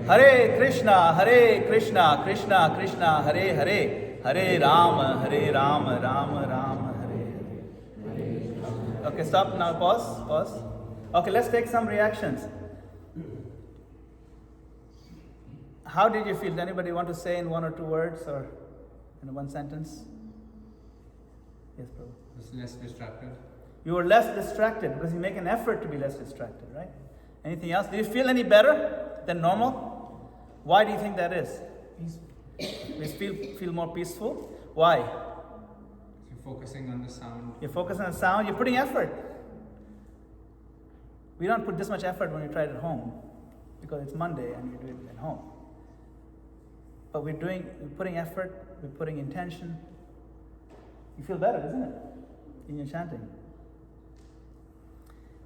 Hare Krishna, Krishna Krishna, Hare Hare, Hare Rama, Rama Rama, Hare Hare. Okay, stop now, pause. Okay, let's take some reactions. How did you feel? Does anybody want to say in one or two words or in one sentence? Yes, bro. Was less distracted. You were less distracted because you make an effort to be less distracted, right? Anything else? Do you feel any better than normal? Why do you think that is? Peaceful. You feel more peaceful? Why? You're focusing on the sound. You're focusing on the sound. You're putting effort. We don't put this much effort when we try it at home because it's Monday and you do it at home. But we're putting effort. We're putting intention. You feel better, isn't it? In your chanting.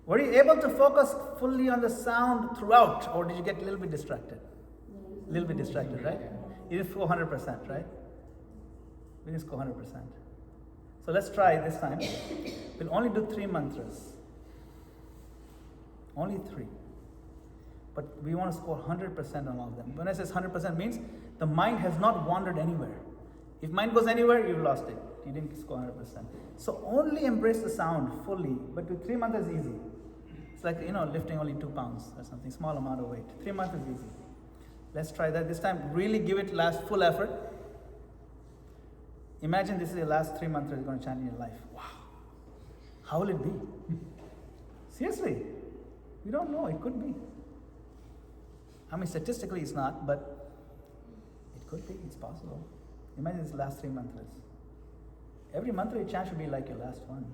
Were you able to focus fully on the sound throughout, or did you get a little bit distracted? A little bit distracted, right? You didn't go 100%, right? We didn't go 100%. So let's try this time. We'll only do 3 mantras. Only 3. But we want to score 100% on all of them. When I say 100% means the mind has not wandered anywhere. If mind goes anywhere, you've lost it. You didn't score 100%. So only embrace the sound fully. But with 3 mantras is easy. It's like, lifting only 2 pounds or something, small amount of weight. 3 mantras is easy. Let's try that. This time, really give it full effort. Imagine this is your last 3 mantras you're going to chant in your life. Wow. How will it be? Seriously. We don't know. It could be. I mean, statistically it's not, but it could be. It's possible. Imagine this last 3 mantras. Every mantra you chant should be like your last one.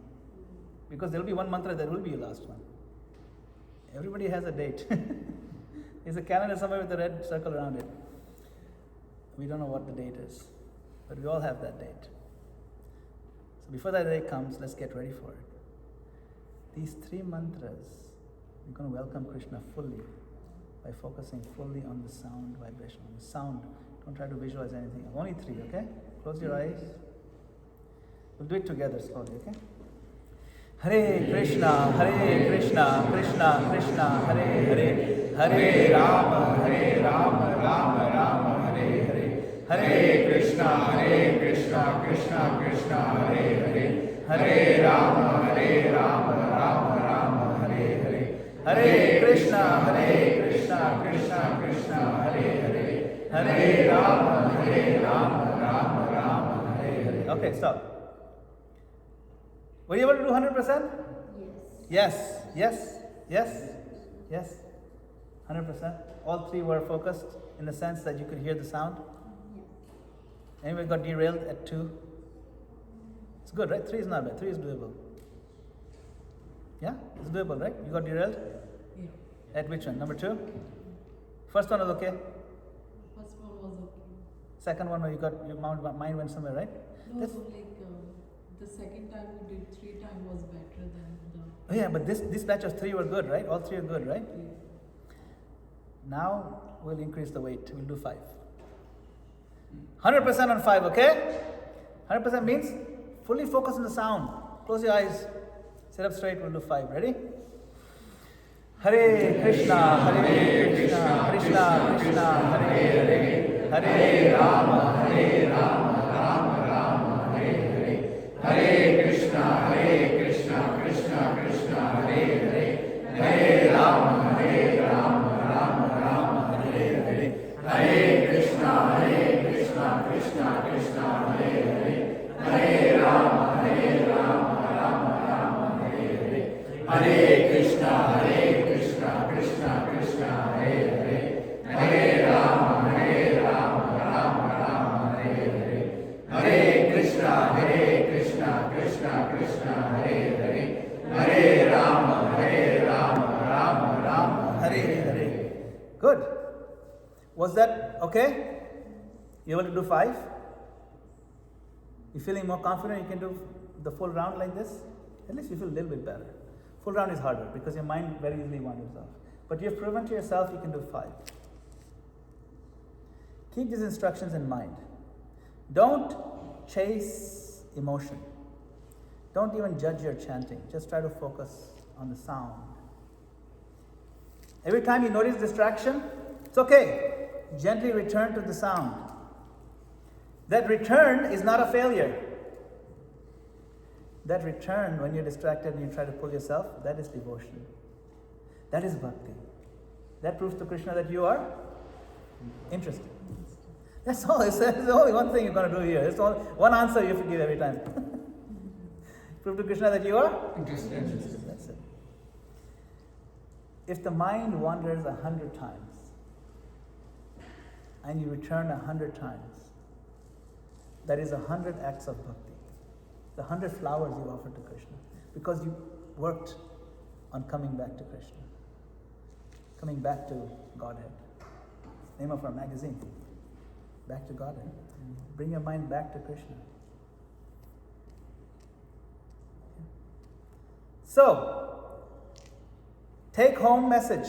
Because there will be one mantra that will be your last one. Everybody has a date. There's a calendar somewhere with a red circle around it. We don't know what the date is, but we all have that date. So before that day comes, let's get ready for it. These 3 mantras, we're going to welcome Krishna fully by focusing fully on the sound vibration, on the sound. Don't try to visualize anything. Only 3, okay? Close your eyes. We'll do it together slowly, okay? Hare Krishna, Krishna Krishna, Hare Hare, Hare Rama, Rama Rama, Hare Hare, Hare Krishna, Krishna Krishna, Hare Hare, Hare Rama, Rama Rama, Hare Hare, Hare Krishna, Krishna, Hare Hare, Hare Rama, Rama Rama, Hare Hare. Okay, stop. Were you able to do 100%? Yes. 100%. All 3 were focused in the sense that you could hear the sound. Anybody got derailed at 2? It's good, right? 3 is not bad. 3 is doable. Yeah? It's doable, right? You got derailed? Yeah. At which one? Number 2? First one was okay? First one was okay. Second one, your mind went somewhere, right? No, so the second time we did 3 times was better than the... Oh yeah, but this batch of 3 were good, right? All 3 are good, right? Yeah. Now we'll increase the weight. We'll do 5. 100% on 5, okay? 100% means fully focus on the sound. Close your eyes. Sit up straight. We'll do 5. Ready? Hare Krishna, Krishna Krishna, Hare Hare, Hare Rama, Rama Rama, Hare Hare, Hare Krishna, Krishna Krishna, Hare Hare, Hare Rama, Rama Rama, Hare Hare, Hare Krishna, Krishna Krishna, Hare Hare, Hare Rama, Rama Hare Hare, Hare Krishna, Krishna, Hare Hare, Hare Rama, Rama Hare Hare, Hare Krishna, Krishna, Hare Hare, Hare Rama, Rama Hare Hare. Good. Was that okay? You able to do 5? You feeling more confident you can do the full round like this? At least you feel a little bit better. Full round is harder because your mind very easily wanders off. But you have proven to yourself you can do 5. Keep these instructions in mind. Don't chase emotion. Don't even judge your chanting. Just try to focus on the sound. Every time you notice distraction, it's okay. Gently return to the sound. That return is not a failure. That return, when you're distracted and you try to pull yourself, that is devotion. That is bhakti. That proves to Krishna that you are interested. That's all. There's only one thing you're going to do here. It's only one answer you have to give every time. Prove to Krishna that you are Interested. That's it. If the mind wanders 100 times and you return 100 times, that is 100 acts of bhakti. The 100 flowers you offered to Krishna because you worked on coming back to Krishna, coming back to Godhead. Name of our magazine. Back to Godhead. Bring your mind back to Krishna. So, take home message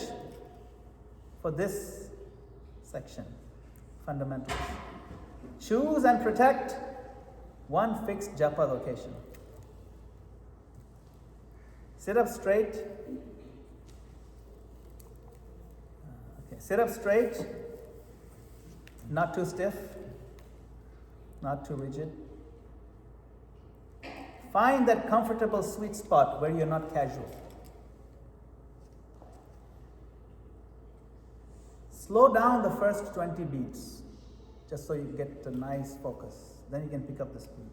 for this section, fundamentals. Choose and protect one fixed japa location. Sit up straight. Okay, sit up straight. Not too stiff, not too rigid. Find that comfortable sweet spot where you're not casual. Slow down the first 20 beats, just so you get a nice focus. Then you can pick up the speed.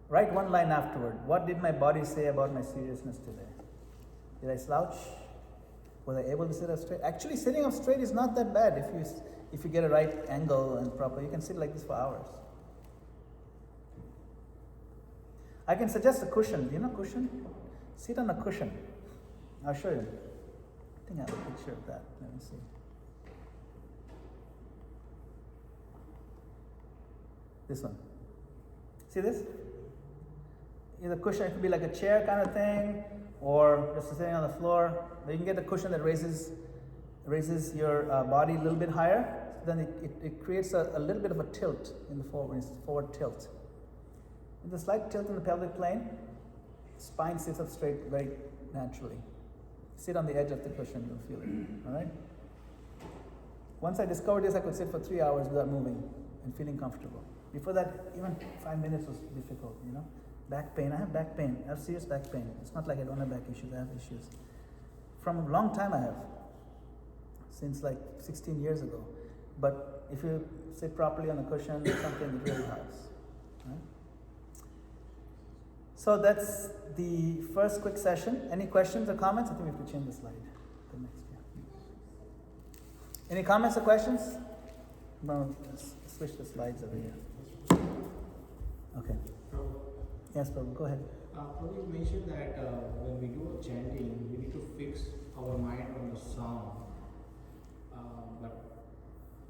Write one line afterward. What did my body say about my seriousness today? Did I slouch? Was I able to sit up straight? Actually, sitting up straight is not that bad if you get a right angle and proper. You can sit like this for hours. I can suggest a cushion. Do you know cushion? Sit on a cushion. I'll show you. I think I have a picture of that. Let me see. This one. See this? The cushion, it could be like a chair kind of thing, or just sitting on the floor. But you can get a cushion that raises your body a little bit higher. Then it creates a little bit of a tilt in the forward tilt. With a slight tilt in the pelvic plane, spine sits up straight very naturally. Sit on the edge of the cushion, you'll feel it. All right? Once I discovered this, I could sit for 3 hours without moving and feeling comfortable. Before that, even 5 minutes was difficult, you know. Back pain, I have back pain. I have serious back pain. It's not like I don't have back issues, I have issues. From a long time I have. Since like 16 years ago. But if you sit properly on a cushion or something, it really helps. Right? So that's the first quick session. Any questions or comments? I think we have to change the slide. The next, yeah. Any comments or questions? No, let's switch the slides over here. Okay. Yes, Prabhu, go ahead. Prabhu, you mentioned that when we do chanting, we need to fix our mind on the sound. But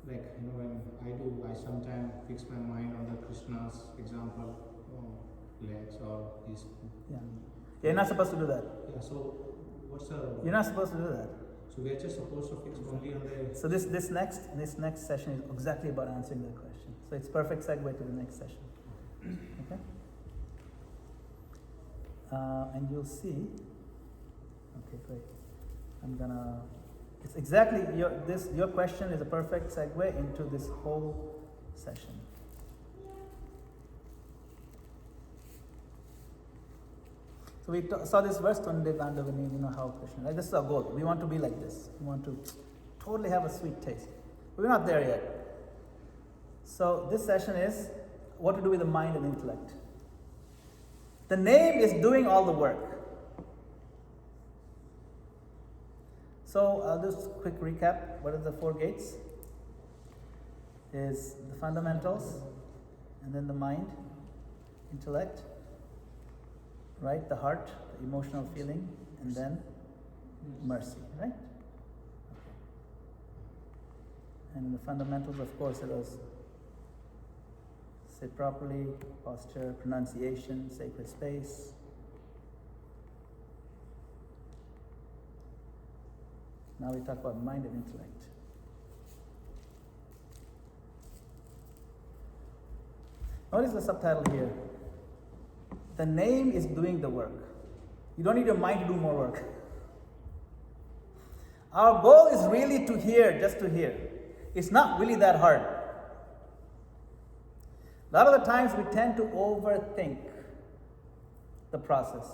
like, when I sometimes fix my mind on the Krishna's example, legs or his. Yeah. You're not supposed to do that. Yeah. So what's the? You're not supposed to do that. So we're just supposed to fix only on the. So this next session is exactly about answering that question. So it's perfect segue to the next session. Okay. And you'll see. Okay, great. It's exactly your question is a perfect segue into this whole session. So we saw this verse, Tunde Gandhavani, how Krishna, right? This is our goal. We want to be like this. We want to totally have a sweet taste. But we're not there yet. So this session is what to do with the mind and intellect. The name is doing all the work. So I'll just quick recap. What are the 4 gates? Is the fundamentals, and then the mind, intellect, right? The heart, the emotional feeling, and then mercy, right? Okay. And in the fundamentals, of course, it was sit properly, posture, pronunciation, sacred space. Now we talk about mind and intellect. Notice the subtitle here. The name is doing the work. You don't need your mind to do more work. Our goal is really to hear, just to hear. It's not really that hard. A lot of the times we tend to overthink the process.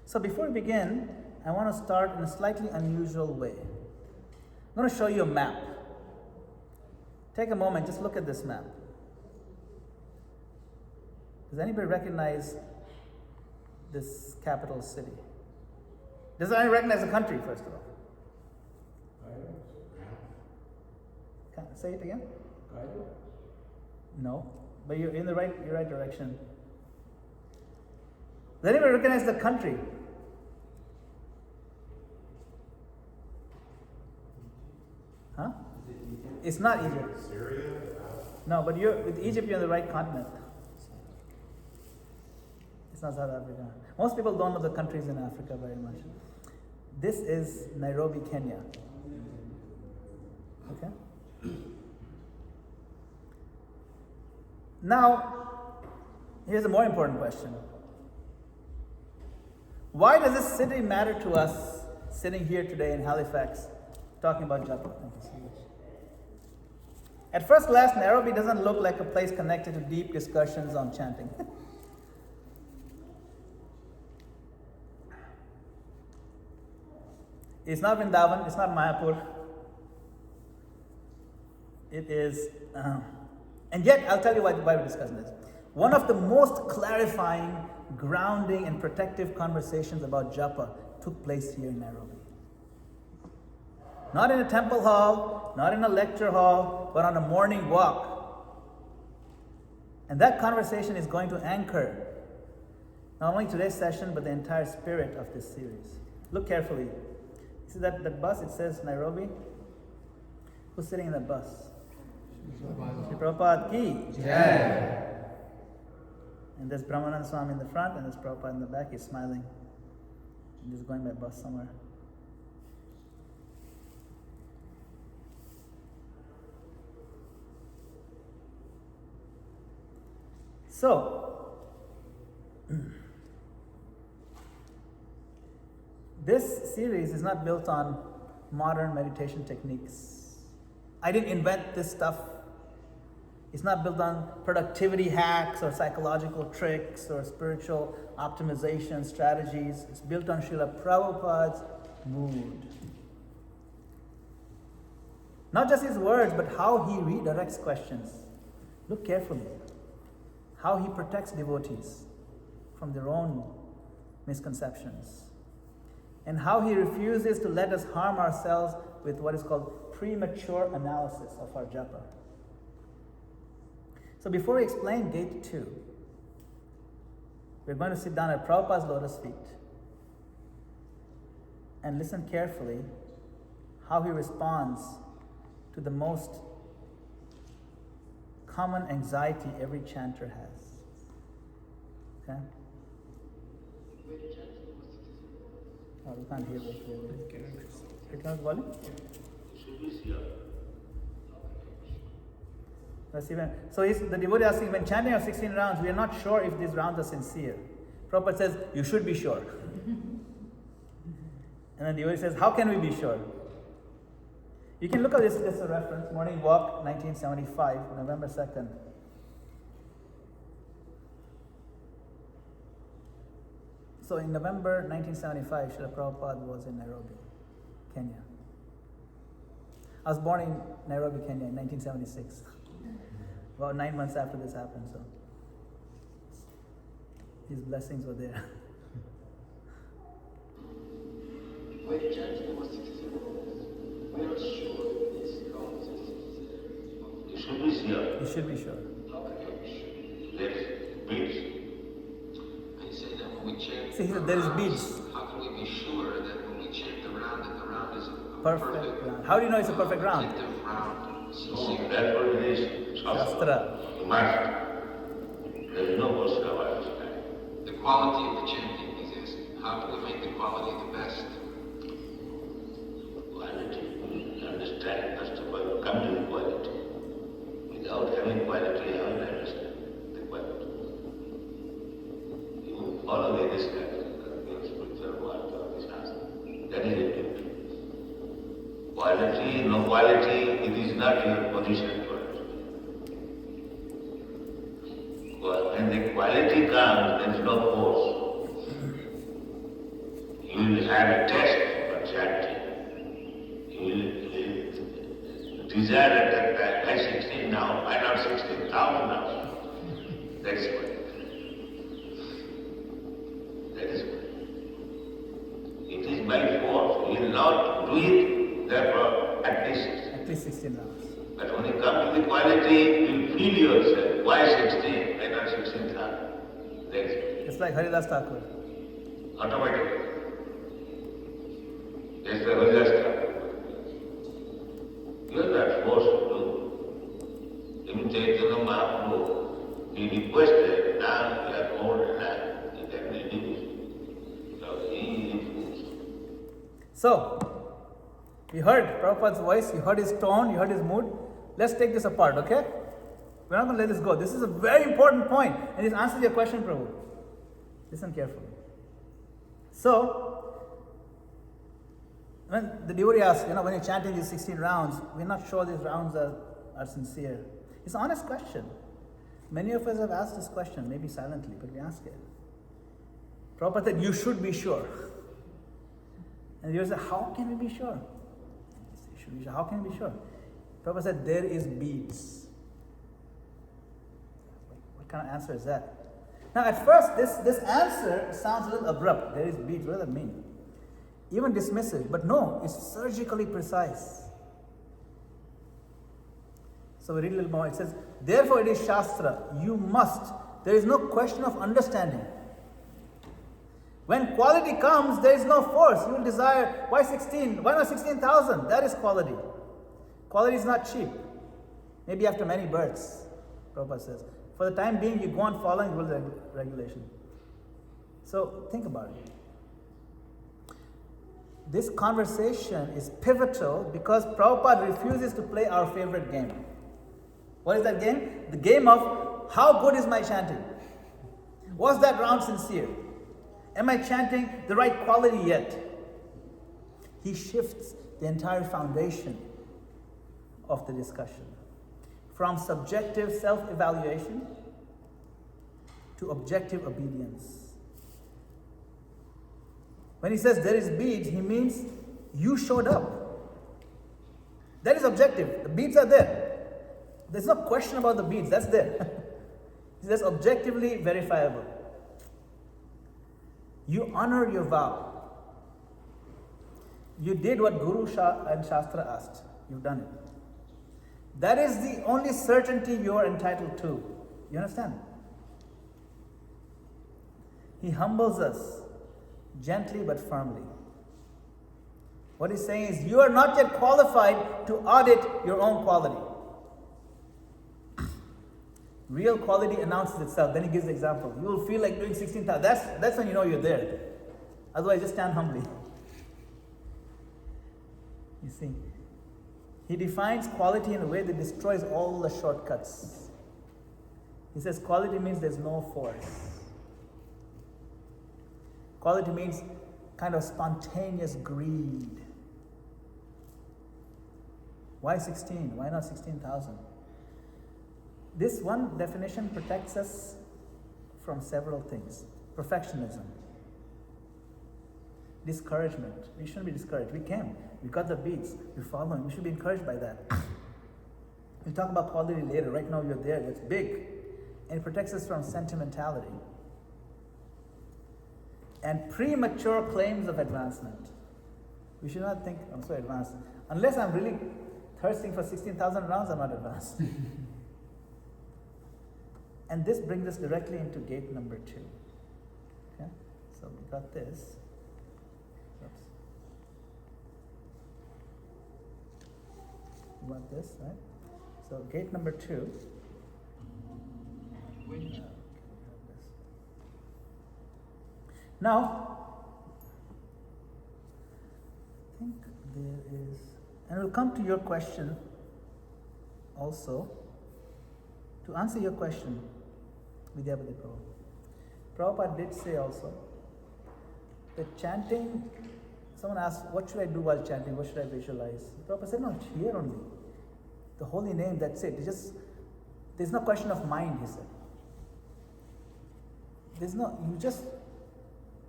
So before we begin, I want to start in a slightly unusual way. I'm going to show you a map. Take a moment, just look at this map. Does anybody recognize this capital city? Does anybody recognize the country, first of all? Say it again? No, but you're in the right direction. Does anybody recognize the country? Huh? It's not Egypt. Syria? No, but with Egypt, you're on the right continent. It's not South Africa. Most people don't know the countries in Africa very much. This is Nairobi, Kenya. Okay? Now, here's a more important question. Why does this city matter to us sitting here today in Halifax talking about Japa? Thank you so much. At first glance, Nairobi doesn't look like a place connected to deep discussions on chanting. It's not Vrindavan, it's not Mayapur. It is, and yet I'll tell you why we're discussing this. One of the most clarifying, grounding, and protective conversations about Japa took place here in Nairobi. Not in a temple hall, not in a lecture hall, but on a morning walk. And that conversation is going to anchor not only today's session, but the entire spirit of this series. Look carefully. You see that bus? It says Nairobi. Who's sitting in that bus? Shri Prabhupada ki Jai. And there's Brahmananda Swami in the front, and there's Prabhupada in the back. He's smiling. And he's going by bus somewhere. So, this series is not built on modern meditation techniques. I didn't invent this stuff. It's not built on productivity hacks or psychological tricks or spiritual optimization strategies. It's built on Srila Prabhupada's mood. Not just his words, but how he redirects questions. Look carefully. How he protects devotees from their own misconceptions. And how he refuses to let us harm ourselves with what is called premature analysis of our japa. So before we explain gate 2, we're going to sit down at Prabhupada's lotus feet and listen carefully how he responds to the most common anxiety every chanter has. Okay? Oh, we can't hear this clearly. You turn the volume? Let's see when. So the devotee asking, when chanting of 16 rounds, we are not sure if these rounds are sincere. Prabhupada says, you should be sure. And then the devotee says, how can we be sure? You can look at this as a reference, Morning Walk, 1975, November 2nd. So in November 1975, Srila Prabhupada was in Nairobi, Kenya. I was born in Nairobi, Kenya in 1976. About 9 months after this happened, so his blessings were there. When chanting was 16, we are sure this count is sincere. You should be sure. You should be sure. How can you be sure? Let's beats. I say that when we chant See, there is beads. how can we be sure that when we chant the round, that the round is a Perfect round. How do you know it's a perfect round? effective round, So sincere? that's what it is. Shastra. You must. There is no Oscar about this time. The quality of the chanting, he's asking. How can we make the quality the best? Quality. You understand, first of all, you come to quality. Without having quality, how do you understand the quality? You follow this kind of spiritual world or this answer. That is it. Quality, no quality, it is not your position to it. When the quality comes, there is no force. You will have a taste for chanting. You will desire at that time, 16 now, why not 16,000 now? That is why. That is why. It is by force. You will not do it, therefore, at least 16. At least 16 rounds. But when you come to the quality, you feel yourself. Why 16? Why not 16,000? That is why. It's like Haridas Thakur. Automatically. That's the result. You are not forced to do. Even Chaitanya Mahaprabhu, he requested, now you are old enough, you can reduce. So he refused. So, you heard Prabhupada's voice, you heard his tone, you heard his mood. Let's take this apart, okay? We're not going to let this go. This is a very important point, and this answers your question, Prabhu. Listen carefully. So, when the devotee asks, when you're chanting these 16 rounds, we're not sure these rounds are sincere. It's an honest question. Many of us have asked this question, maybe silently, but we ask it. Prabhupada said, you should be sure. And you say, how can we be sure? Should be sure. How can we be sure? Prabhupada said, there is beads. What kind of answer is that? Now, at first, this answer sounds a little abrupt. There is beads. What does that mean? Even dismissive. But no, it's surgically precise. So we read a little more. It says, therefore it is Shastra. You must. There is no question of understanding. When quality comes, there is no force. You will desire, why 16? Why not 16,000? That is quality. Quality is not cheap. Maybe after many births, Prabhupada says. For the time being, you go on following rules and regulation. So think about it. This conversation is pivotal because Prabhupada refuses to play our favorite game. What is that game? The game of how good is my chanting? Was that round sincere? Am I chanting the right quality yet? He shifts the entire foundation of the discussion from subjective self-evaluation to objective obedience. When he says there is beads, he means you showed up. That is objective. The beads are there. There's no question about the beads. That's there. That's objectively verifiable. You honor your vow. You did what Guru and Shastra asked. You've done it. That is the only certainty you are entitled to. You understand? He humbles us gently but firmly. What he's saying is, you are not yet qualified to audit your own quality. Real quality announces itself. Then he gives the example. You will feel like doing 16,000. That's when you know you're there. Otherwise, just stand humbly. You see, he defines quality in a way that destroys all the shortcuts. He says quality means there's no force. Quality means kind of spontaneous greed. Why 16? Why not 16,000? This one definition protects us from several things. Perfectionism. Discouragement. We shouldn't be discouraged. We came. We got the beats. We're following. We should be encouraged by that. We'll talk about quality later. Right now you're there. That's big. And it protects us from sentimentality. And premature claims of advancement. We should not think, I'm so advanced. Unless I'm really thirsting for 16,000 rounds, I'm not advanced. And this brings us directly into gate number 2. Okay? So we got this. Oops. You want this, right? So gate number 2. Now, I think there is, and we'll come to your question also. To answer your question, Vidyapati Prabhu. Prabhupada did say also that chanting Someone asked, what should I do while chanting? What should I visualize? Prabhupada said, no, it's here only. The holy name, that's it. There's no question of mind, he said.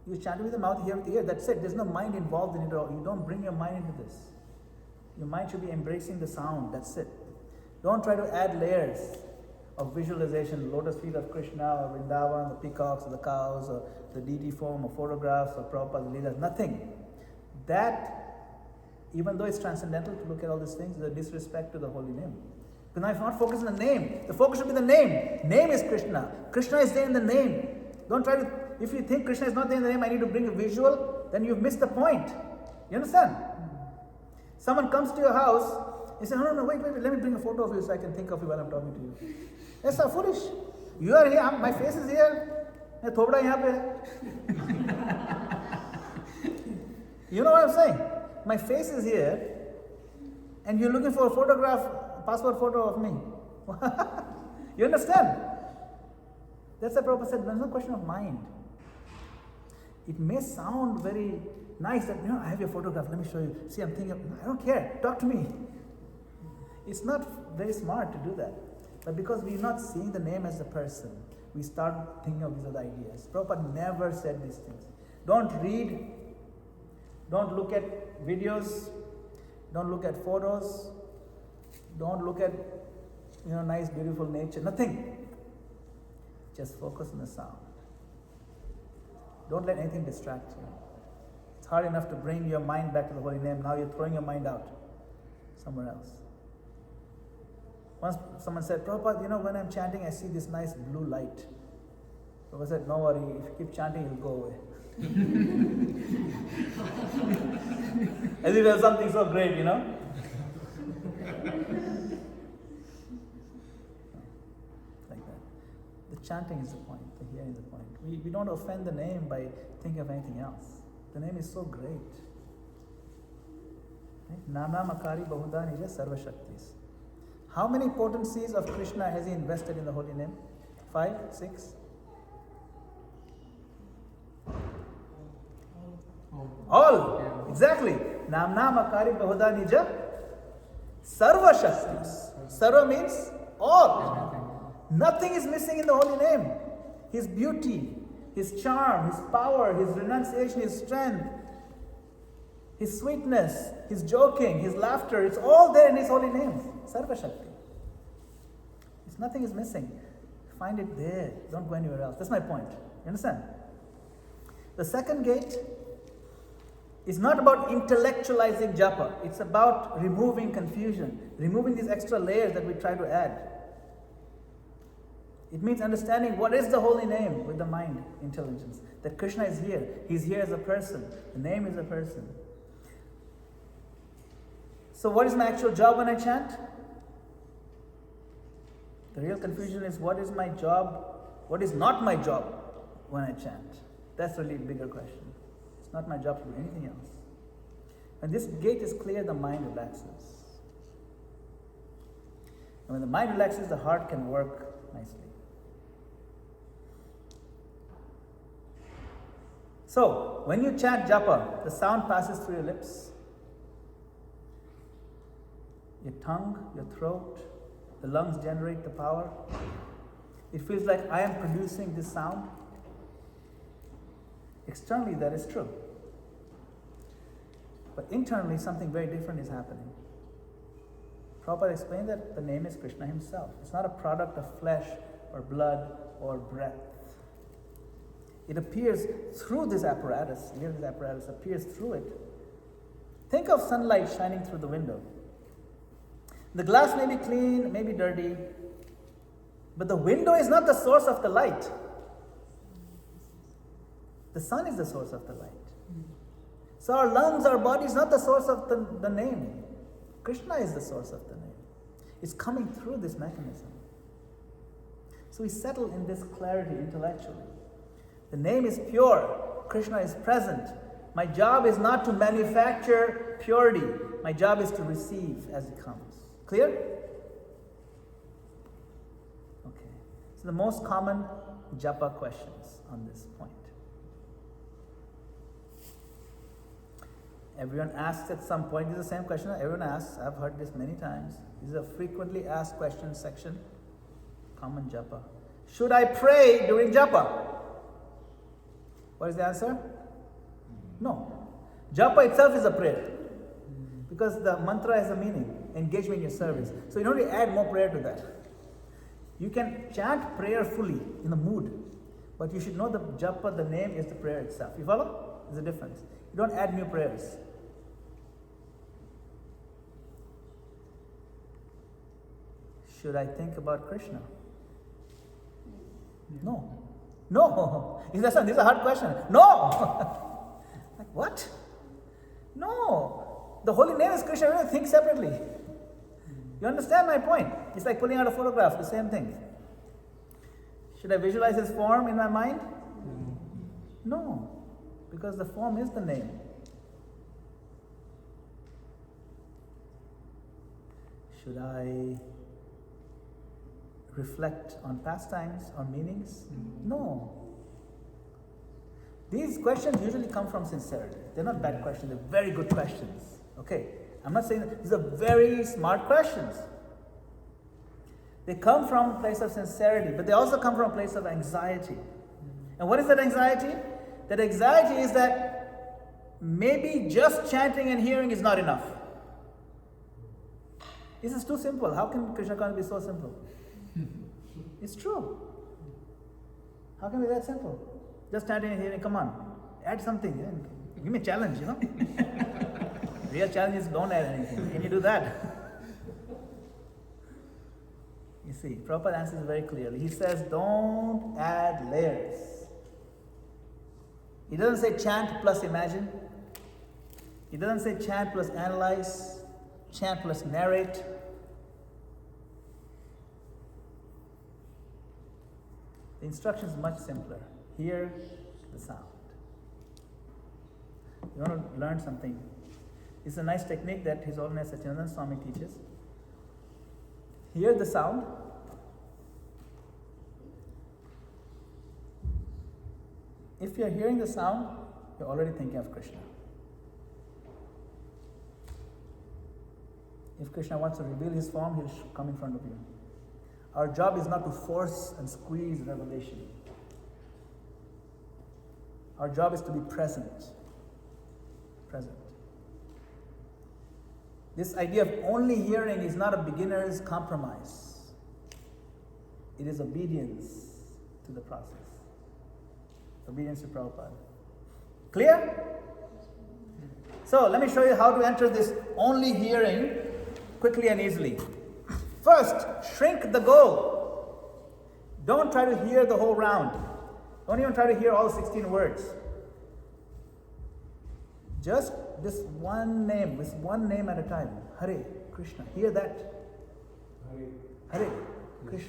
You chant with the mouth, here with the ear, that's it. There's no mind involved in it at all. You don't bring your mind into this. Your mind should be embracing the sound, that's it. Don't try to add layers of visualization, lotus feet of Krishna, or Vrindavan, the peacocks, or the cows, or the deity form, or photographs, or Prabhupada's leelas, nothing. That, even though it's transcendental to look at all these things, is a disrespect to the holy name. Because now if you're not focused on the name, the focus should be the name. Name is Krishna. Krishna is there in the name. Don't try to, if you think Krishna is not there in the name, I need to bring a visual, then you've missed the point. You understand? Someone comes to your house, you say, no, wait, let me bring a photo of you so I can think of you while I'm talking to you. That's so foolish. You are here, my face is here, thopda yahan pe. You know what I'm saying? My face is here, and you're looking for a photograph, passport photo of me. You understand? That's why Prabhupada said, there's no question of mind. It may sound very nice that, I have your photograph, let me show you. See, I'm thinking, I don't care, talk to me. It's not very smart to do that. But because we're not seeing the name as a person, we start thinking of these other ideas. Prabhupada never said these things. Don't read, don't look at videos, don't look at photos, don't look at nice, beautiful nature, nothing. Just focus on the sound. Don't let anything distract you. It's hard enough to bring your mind back to the holy name. Now you're throwing your mind out somewhere else. Once someone said, Prabhupada, when I'm chanting, I see this nice blue light. Prabhupada said, no worry, if you keep chanting, it'll go away. As if there's something so great, Like that. The chanting is the point, the hearing is the point. We don't offend the name by thinking of anything else. The name is so great. Right? Namnamakari Bahuda Nija Sarva Shaktis. How many potencies of Krishna has he invested in the holy name? 5, 6? All. Yeah. Exactly. Namnamakari Bahuda Nija Sarva Shaktis. Sarva means all. Nothing is missing in the holy name. His beauty, his charm, his power, his renunciation, his strength, his sweetness, his joking, his laughter, it's all there in his holy name. Sarva Shakti. Nothing is missing. Find it there. Don't go anywhere else. That's my point. You understand? The second gate is not about intellectualizing japa. It's about removing confusion, removing these extra layers that we try to add. It means understanding what is the holy name with the mind intelligence. That Krishna is here. He's here as a person. The name is a person. So what is my actual job when I chant? The real confusion is what is my job, what is not my job when I chant. That's really a bigger question. It's not my job to do anything else. When this gate is clear, the mind relaxes. And when the mind relaxes, the heart can work nicely. So, when you chant japa, the sound passes through your lips, your tongue, your throat, the lungs generate the power. It feels like I am producing this sound. Externally, that is true. But internally, something very different is happening. Prabhupada explained that the name is Krishna himself. It's not a product of flesh or blood or breath. It appears through this apparatus. Here, this apparatus appears through it. Think of sunlight shining through the window. The glass may be clean, may be dirty, but the window is not the source of the light. The sun is the source of the light. So our lungs, our body is not the source of the name. Krishna is the source of the name. It's coming through this mechanism. So we settle in this clarity intellectually. The name is pure. Krishna is present. My job is not to manufacture purity. My job is to receive as it comes. Clear? Okay. So the most common japa questions on this point. Everyone asks at some point. This is the same question everyone asks. I've heard this many times. This is a frequently asked question section. Common Japa. Should I pray during Japa? What is the answer? No. Japa itself is a prayer. Because the mantra has a meaning. Engagement in your service. So you don't need to add more prayer to that. You can chant prayerfully in the mood. But you should know the Japa, the name is the prayer itself. You follow? There's a difference. You don't add new prayers. Should I think about Krishna? No. No. This is a hard question. No. Like what? No. The holy name is Krishna. We don't think separately. You understand my point? It's like pulling out a photograph, the same thing. Should I visualize his form in my mind? No. Because the form is the name. Should I reflect on pastimes, on meanings? No. These questions usually come from sincerity. They're not bad questions, they're very good questions. Okay, I'm not saying that these are very smart questions. They come from a place of sincerity, but they also come from a place of anxiety. And what is that anxiety? That anxiety is that maybe just chanting and hearing is not enough. This is too simple. How can Krishna consciousness be so simple? It's true. How can it be that simple? Just chanting and hearing, come on, add something. Give me a challenge, Real challenge is don't add anything. Can you do that? You see, Prabhupada answers very clearly. He says, don't add layers. He doesn't say chant plus imagine. He doesn't say chant plus analyze, chant plus narrate. The instruction is much simpler. Hear the sound. You want to learn something. It's a nice technique that His Holiness Satyananda Swami teaches. Hear the sound. If you're hearing the sound, you're already thinking of Krishna. If Krishna wants to reveal his form, he'll come in front of you. Our job is not to force and squeeze revelation. Our job is to be present. Present. This idea of only hearing is not a beginner's compromise. It is obedience to the process. Obedience to Prabhupada. Clear? So let me show you how to enter this only hearing quickly and easily. First, shrink the goal. Don't try to hear the whole round. Don't even try to hear all 16 words. Just this one name at a time. Hare Krishna. Hear that. Hare Krishna.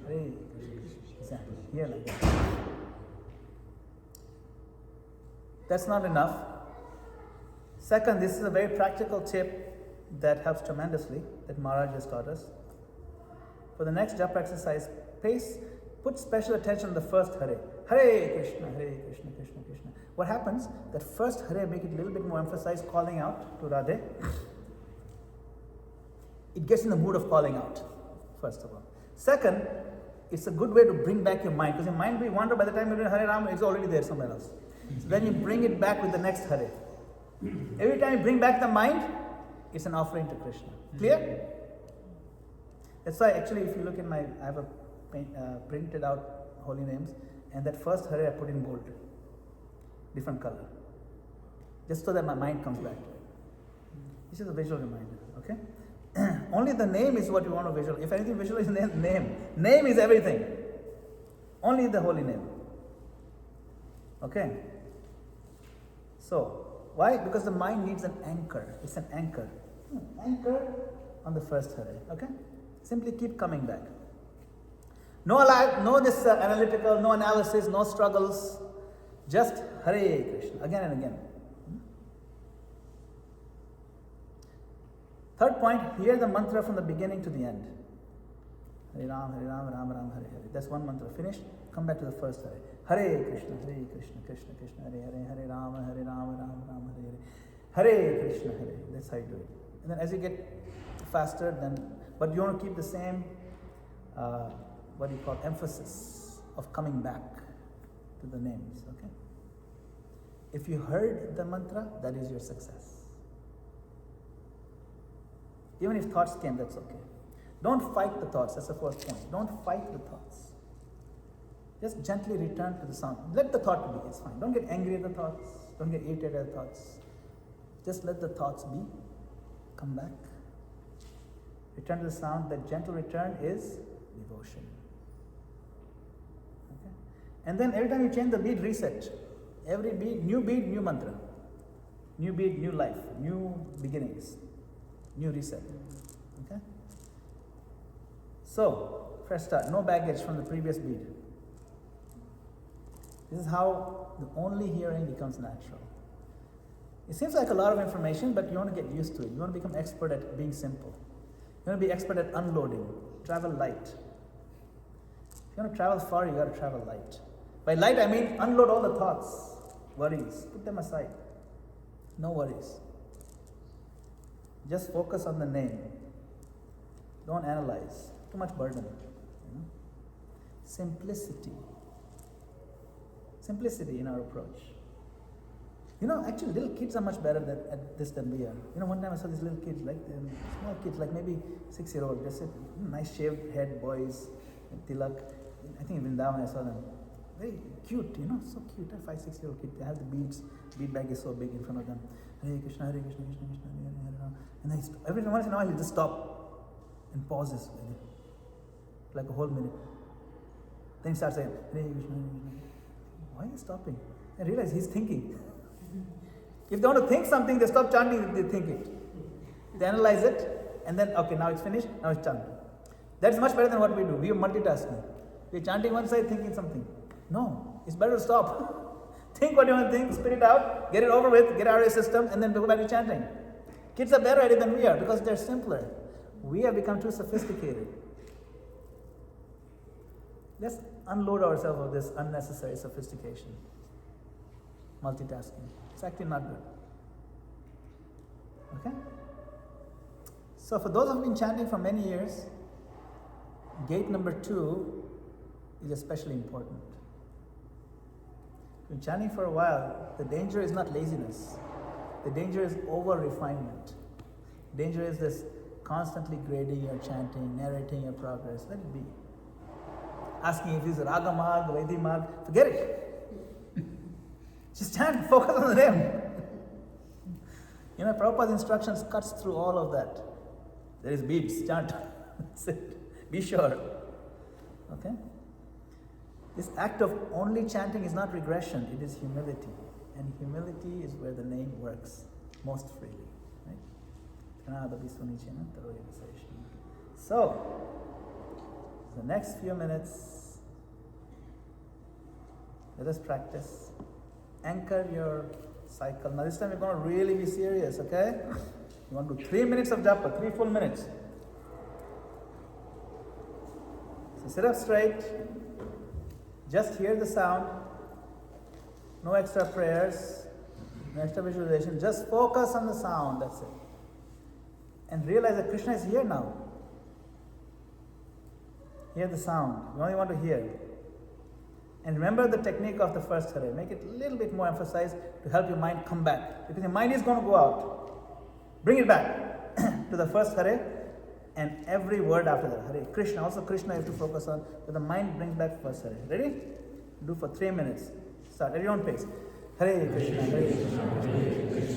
Hare Krishna. Exactly. Hear like that. That's not enough. Second, this is a very practical tip that helps tremendously that Maharaj has taught us. For the next japa exercise, put special attention on the first Hare. Hare Krishna, Krishna Krishna. What happens? That first Hare, make it a little bit more emphasized, calling out to Radhe. It gets in the mood of calling out, first of all. Second, it's a good way to bring back your mind, because your mind will wander by the time you're doing Hare Rama, it's already there somewhere else. So then you bring it back with the next Hare. Every time you bring back the mind, it's an offering to Krishna. Clear? That's why actually if you look in I have a printed out holy names, and that first Hare I put in gold, different color, just so that my mind comes back to it. This is a visual reminder, okay? Only the name is what you want to visualize. If anything, visualize the name. Name is everything. Only the holy name. Okay? So, why? Because the mind needs an anchor. It's an anchor. Anchor on the first Hare, okay? Simply keep coming back. No this analytical, no analysis, no struggles. Just Hare Krishna, again and again. Third point, hear the mantra from the beginning to the end. Hare Ram, Ram Ram, Hare Hare. That's one mantra. Finished. Come back to the first Hare. Hare Krishna, Krishna Krishna, Hare Hare, Hare Ram, Ram Ram, Hare Hare. Hare Krishna, Hare. That's how you do it. And then as you get faster, but you want to keep the same, what do you call, emphasis of coming back to the names, okay? If you heard the mantra, that is your success. Even if thoughts came, that's okay. Don't fight the thoughts, that's the first point. Don't fight the thoughts. Just gently return to the sound. Let the thought be, it's fine. Don't get angry at the thoughts. Don't get irritated at the thoughts. Just let the thoughts be. Come back. Return to the sound. That gentle return is devotion. Okay? And then every time you change the beat, reset. Every beat, new mantra. New beat, new life. New beginnings. New reset. Okay? So, fresh start. No baggage from the previous beat. This is how the only hearing becomes natural. It seems like a lot of information, but you want to get used to it. You want to become expert at being simple. You want to be expert at unloading. Travel light. If you want to travel far, you got to travel light. By light, I mean unload all the thoughts, worries. Put them aside. No worries. Just focus on the name. Don't analyze. Too much burden. You know? Simplicity. Simplicity in our approach. You know, actually, little kids are much better at this than we are. You know, one time I saw these little kids, like small kids, like maybe 6-year-old, just nice shaved head boys, tilak. I think in Vrindavan I saw them. Very cute, you know, so cute. A 5-6-year-old kid. They have the beads. Bead bag is so big in front of them. Hare Krishna, Hare Krishna, Krishna Krishna, Hare Hare. And then every once in a while he just stop and pauses, like a whole minute. Then he starts saying, Hare Krishna, Hare Krishna. Why are you stopping? I realize he's thinking. If they want to think something, they stop chanting, they think it. They analyze it, and then, okay, now it's finished, now it's chanting. That's much better than what we do. We are multitasking. We're chanting one side, thinking something. No, it's better to stop. Think what you want to think, spit it out, get it over with, get out of your system, and then go back to chanting. Kids are better at it than we are because they're simpler. We have become too sophisticated. Let's unload ourselves of this unnecessary sophistication. Multitasking. It's actually not good. Okay? So for those who have been chanting for many years, gate number 2 is especially important. If you've been chanting for a while, the danger is not laziness. The danger is over-refinement. Danger is this constantly grading your chanting, narrating your progress. Let it be. Asking if it's Raga Marg, Vaidhi Marg, forget it. Just chant, focus on the name. You know, Prabhupada's instructions cuts through all of that. There is beads, chant. That's it. Be sure. Okay? This act of only chanting is not regression, it is humility. And humility is where the name works most freely. Right? So, the next few minutes, let us practice. Anchor your cycle. Now this time we're going to really be serious, okay? You want to do 3 minutes of japa, 3 full minutes. So sit up straight. Just hear the sound. No extra prayers, no extra visualization. Just focus on the sound, that's it. And realize that Krishna is here now. Hear the sound. You only want to hear. And remember the technique of the first Hare. Make it a little bit more emphasized to help your mind come back. Because your mind is going to go out. Bring it back to the first Hare and every word after that. Hare Krishna. Also Krishna you have to focus on. But the mind brings back first Hare. Ready? Do for 3 minutes. Start at your own pace. Hare Krishna, Hare Krishna, Krishna Krishna,